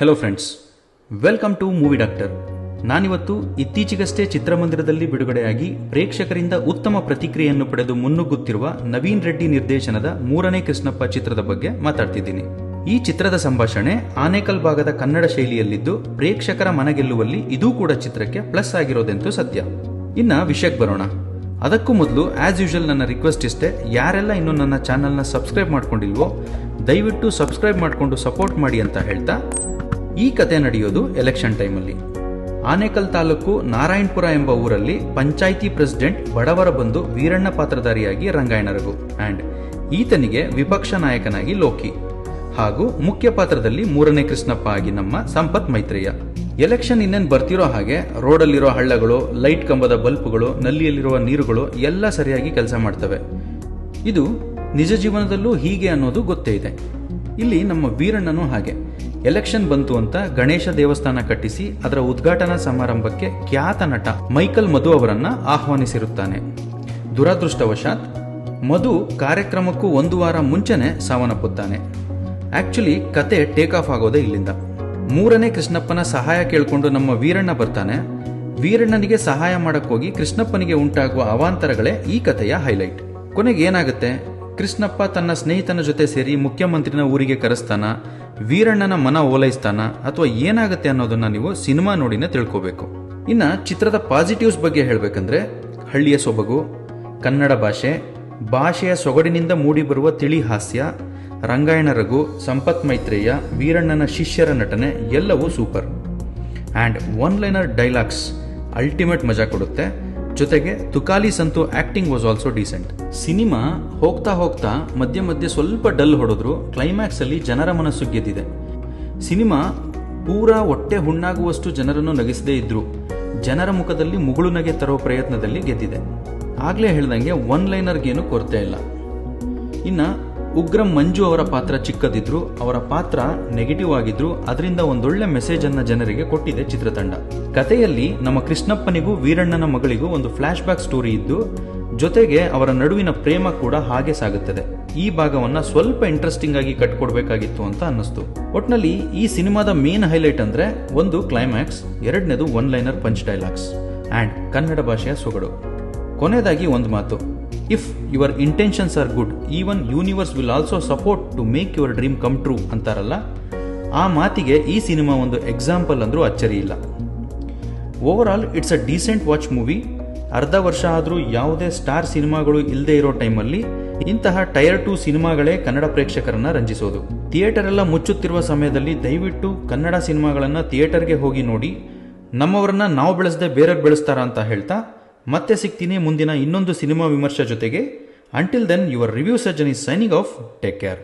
Hello friends, welcome to movie doctor. ನಾನಿವತ್ತು ಇತ್ತೀಚೆಗಷ್ಟೇ ಚಿತ್ರಮಂದಿರದಲ್ಲಿ ಬಿಡುಗಡೆಯಾಗಿ ಪ್ರೇಕ್ಷಕರಿಂದ ಉತ್ತಮ ಪ್ರತಿಕ್ರಿಯೆಯನ್ನು ಪಡೆದು ಮುನ್ನುಗ್ಗುತ್ತಿರುವ ನವೀನ್ ರೆಡ್ಡಿ ನಿರ್ದೇಶನದ ಮೂರನೇ ಕೃಷ್ಣಪ್ಪ ಚಿತ್ರದ ಬಗ್ಗೆ ಮಾತಾಡ್ತಿದ್ದೀನಿ. ಈ ಚಿತ್ರದ ಸಂಭಾಷಣೆ ಆನೇಕಲ್ ಭಾಗದ ಕನ್ನಡ ಶೈಲಿಯಲ್ಲಿದ್ದು ಪ್ರೇಕ್ಷಕರ ಮನಗೆಲ್ಲುವಲ್ಲಿ ಇದೂ ಕೂಡ ಚಿತ್ರಕ್ಕೆ ಪ್ಲಸ್ ಆಗಿರೋದೆಂತೂ ಸತ್ಯ. ಇನ್ನ ವಿಷಯಕ್ಕೆ ಬರೋಣ. ಅದಕ್ಕೂ ಮೊದಲು ಆಸ್ ಯೂಶುವಲ್ ನನ್ನ ರಿಕ್ವೆಸ್ಟ್ ಇಷ್ಟೇ, ಯಾರೆಲ್ಲ ಇನ್ನೂ ನನ್ನ ಚಾನಲ್ನ ಸಬ್ಸ್ಕ್ರೈಬ್ ಮಾಡ್ಕೊಂಡಿಲ್ವೋ ದಯವಿಟ್ಟು ಸಬ್ಸ್ಕ್ರೈಬ್ ಮಾಡಿಕೊಂಡು ಸಪೋರ್ಟ್ ಮಾಡಿ ಅಂತ ಹೇಳ್ತಾ, ಈ ಕತೆ ನಡೆಯೋದು ಎಲೆಕ್ಷನ್ ಟೈಮಲ್ಲಿ. ಆನೇಕಲ್ ತಾಲೂಕು ನಾರಾಯಣಪುರ ಎಂಬ ಊರಲ್ಲಿ ಪಂಚಾಯಿತಿ ಪ್ರೆಸಿಡೆಂಟ್ ಬಡವರ ಬಂಧು ವೀರಣ್ಣ ಪಾತ್ರಧಾರಿಯಾಗಿ ರಂಗಾಯಣ ರಘು ಅಂಡ್ ಈತನಿಗೆ ವಿಪಕ್ಷ ನಾಯಕನಾಗಿ ಲೋಕಿ ಹಾಗೂ ಮುಖ್ಯ ಪಾತ್ರದಲ್ಲಿ ಮೂರನೇ ಕೃಷ್ಣಪ್ಪ ಆಗಿ ನಮ್ಮ ಸಂಪತ್ ಮೈತ್ರೇಯ. ಎಲೆಕ್ಷನ್ ಇನ್ನೇನು ಬರ್ತಿರೋ ಹಾಗೆ ರೋಡಲ್ಲಿರೋ ಹಳ್ಳಗಳು, ಲೈಟ್ ಕಂಬದ ಬಲ್ಬ್ಗಳು, ನಲ್ಲಿಯಲ್ಲಿರುವ ನೀರುಗಳು ಎಲ್ಲ ಸರಿಯಾಗಿ ಕೆಲಸ ಮಾಡ್ತವೆ. ಇದು ನಿಜ ಜೀವನದಲ್ಲೂ ಹೀಗೆ ಅನ್ನೋದು ಗೊತ್ತೇ ಇದೆ. ಇಲ್ಲಿ ನಮ್ಮ ವೀರಣ್ಣನೂ ಹಾಗೆ ಎಲೆಕ್ಷನ್ ಬಂತು ಅಂತ ಗಣೇಶ ದೇವಸ್ಥಾನ ಕಟ್ಟಿಸಿ ಅದರ ಉದ್ಘಾಟನಾ ಸಮಾರಂಭಕ್ಕೆ ಖ್ಯಾತ ನಟ ಮೈಕಲ್ ಮಧು ಅವರನ್ನ ಆಹ್ವಾನಿಸಿರುತ್ತಾನೆ. ದುರದೃಷ್ಟವಶಾತ್ ಮಧು ಕಾರ್ಯಕ್ರಮಕ್ಕೂ ಒಂದು ವಾರ ಮುಂಚೆನೆ ಸಾವನ್ನಪ್ಪುತ್ತಾನೆ. ಆಕ್ಚುಲಿ ಕತೆ ಟೇಕ್ ಆಫ್ ಆಗೋದೇ ಇಲ್ಲಿಂದ. ಮೂರನೇ ಕೃಷ್ಣಪ್ಪನ ಸಹಾಯ ಕೇಳಿಕೊಂಡು ನಮ್ಮ ವೀರಣ್ಣ ಬರ್ತಾನೆ. ವೀರಣ್ಣನಿಗೆ ಸಹಾಯ ಮಾಡಕ್ಕೋಗಿ ಕೃಷ್ಣಪ್ಪನಿಗೆ ಉಂಟಾಗುವ ಅವಾಂತರಗಳೇ ಈ ಕಥೆಯ ಹೈಲೈಟ್. ಕೊನೆಗೆ ಏನಾಗುತ್ತೆ, ಕೃಷ್ಣಪ್ಪ ತನ್ನ ಸ್ನೇಹಿತನ ಜೊತೆ ಸೇರಿ ಮುಖ್ಯಮಂತ್ರಿನ ಊರಿಗೆ ಕರೆಸ್ತಾನ, ವೀರಣ್ಣನ ಮನ ಓಲೈಸ್ತಾನ, ಅಥವಾ ಏನಾಗುತ್ತೆ ಅನ್ನೋದನ್ನ ನೀವು ಸಿನಿಮಾ ನೋಡಿನೇ ತಿಳ್ಕೋಬೇಕು. ಇನ್ನ ಚಿತ್ರದ ಪಾಸಿಟಿವ್ಸ್ ಬಗ್ಗೆ ಹೇಳಬೇಕಂದ್ರೆ ಹಳ್ಳಿಯ ಸೊಬಗು, ಕನ್ನಡ ಭಾಷೆಯ ಸೊಗಡಿನಿಂದ ಮೂಡಿಬರುವ ತಿಳಿ ಹಾಸ್ಯ, ರಂಗಾಯಣ ರಘು, ಸಂಪತ್ ಮೈತ್ರೇಯ, ವೀರಣ್ಣನ ಶಿಷ್ಯರ ನಟನೆ ಎಲ್ಲವೂ super. And one liner dialogues ultimate ಮಜಾ ಕೊಡುತ್ತೆ. ಜೊತೆಗೆ Tukali Santhu acting was also decent. Cinema ಹೋಗ್ತಾ ಹೋಗ್ತಾ ಮಧ್ಯೆ ಮಧ್ಯೆ ಸ್ವಲ್ಪ ಡಲ್ ಹೊಡೆದ್ರು ಕ್ಲೈಮ್ಯಾಕ್ಸ್ ಅಲ್ಲಿ ಜನರ ಮನಸ್ಸು ಗೆದ್ದಿದೆ. ಸಿನಿಮಾ ಪೂರಾ ಹೊಟ್ಟೆ ಹುಣ್ಣಾಗುವಷ್ಟು ಜನರನ್ನು ನಗಿಸದೇ ಇದ್ರು ಜನರ ಮುಖದಲ್ಲಿ ಮುಗುಳು ನಗೆ ತರೋ ಪ್ರಯತ್ನದಲ್ಲಿ ಗೆದ್ದಿದೆ. ಆಗ್ಲೇ ಹೇಳ್ದಂಗೆ ಒನ್ ಲೈನರ್ಗೇನು ಕೊರತೆ ಇಲ್ಲ. ಇನ್ನ ಉಗ್ರಂ ಮಂಜು ಅವರ ಪಾತ್ರ ಚಿಕ್ಕದಿದ್ರು ಅವರ ಪಾತ್ರ ನೆಗೆಟಿವ್ ಆಗಿದ್ರು ಅದರಿಂದ ಒಂದೊಳ್ಳೆ ಮೆಸೇಜ್ ಅನ್ನ ಜನರಿಗೆ ಕೊಟ್ಟಿದೆ ಚಿತ್ರತಂಡ. ಕಥೆಯಲ್ಲಿ ನಮ್ಮ ಕೃಷ್ಣಪ್ಪನಿಗೂ ವೀರಣ್ಣನ ಮಗಳಿಗೂ ಒಂದು ಫ್ಲಾಶ್ ಬ್ಯಾಕ್ ಸ್ಟೋರಿ ಇದ್ದು ಜೊತೆಗೆ ಅವರ ನಡುವಿನ ಪ್ರೇಮ ಕೂಡ ಹಾಗೆ ಸಾಗುತ್ತದೆ. ಈ ಭಾಗವನ್ನ ಸ್ವಲ್ಪ ಇಂಟ್ರೆಸ್ಟಿಂಗ್ ಆಗಿ ಕಟ್ಕೊಡ್ಬೇಕಾಗಿತ್ತು ಅಂತ ಅನ್ನಿಸ್ತು. ಒಟ್ನಲ್ಲಿ ಈ ಸಿನಿಮಾದ ಮೇನ್ ಹೈಲೈಟ್ ಅಂದ್ರೆ ಒಂದು ಕ್ಲೈಮ್ಯಾಕ್ಸ್, ಎರಡನೇದು one liner punch dialogues and Kannada ಭಾಷೆಯ ಸೊಗಡು. ಕೊನೆಯದಾಗಿ ಒಂದು ಮಾತು, if your intentions are good, even universe will also support to make your dream come true ಅಂತಾರಲ್ಲ, ಆ ಮಾತಿಗೆ ಈ ಸಿನಿಮಾ ಒಂದು ಎಕ್ಸಾಂಪಲ್ ಅಂದ್ರೂ ಅಚ್ಚರಿ ಇಲ್ಲ. Over all it's a decent watch movie. ಅರ್ಧ ವರ್ಷ ಆದರೂ ಯಾವುದೇ ಸ್ಟಾರ್ ಸಿನಿಮಾಗಳು ಇಲ್ಲದೆ ಇರೋ ಟೈಮಲ್ಲಿ ಇಂತಹ ಟೈರ್ 2 ಸಿನಿಮಾಗಳೇ ಕನ್ನಡ ಪ್ರೇಕ್ಷಕರನ್ನ ರಂಜಿಸೋದು. ಥಿಯೇಟರ್ ಎಲ್ಲ ಮುಚ್ಚುತ್ತಿರುವ ಸಮಯದಲ್ಲಿ ದಯವಿಟ್ಟು ಕನ್ನಡ ಸಿನಿಮಾಗಳನ್ನ ಥಿಯೇಟರ್ಗೆ ಹೋಗಿ ನೋಡಿ. ನಮ್ಮವರನ್ನ ನಾವು ಬೆಳೆಸದೆ ಬೇರೆಯವ್ರು ಬೆಳೆಸ್ತಾರ ಅಂತ ಹೇಳ್ತಾ ಮತ್ತೆ ಸಿಗ್ತೀನಿ ಮುಂದಿನ ಇನ್ನೊಂದು ಸಿನಿಮಾ ವಿಮರ್ಶೆ ಜೊತೆಗೆ. Until then, your review surgeon is signing off. Take care.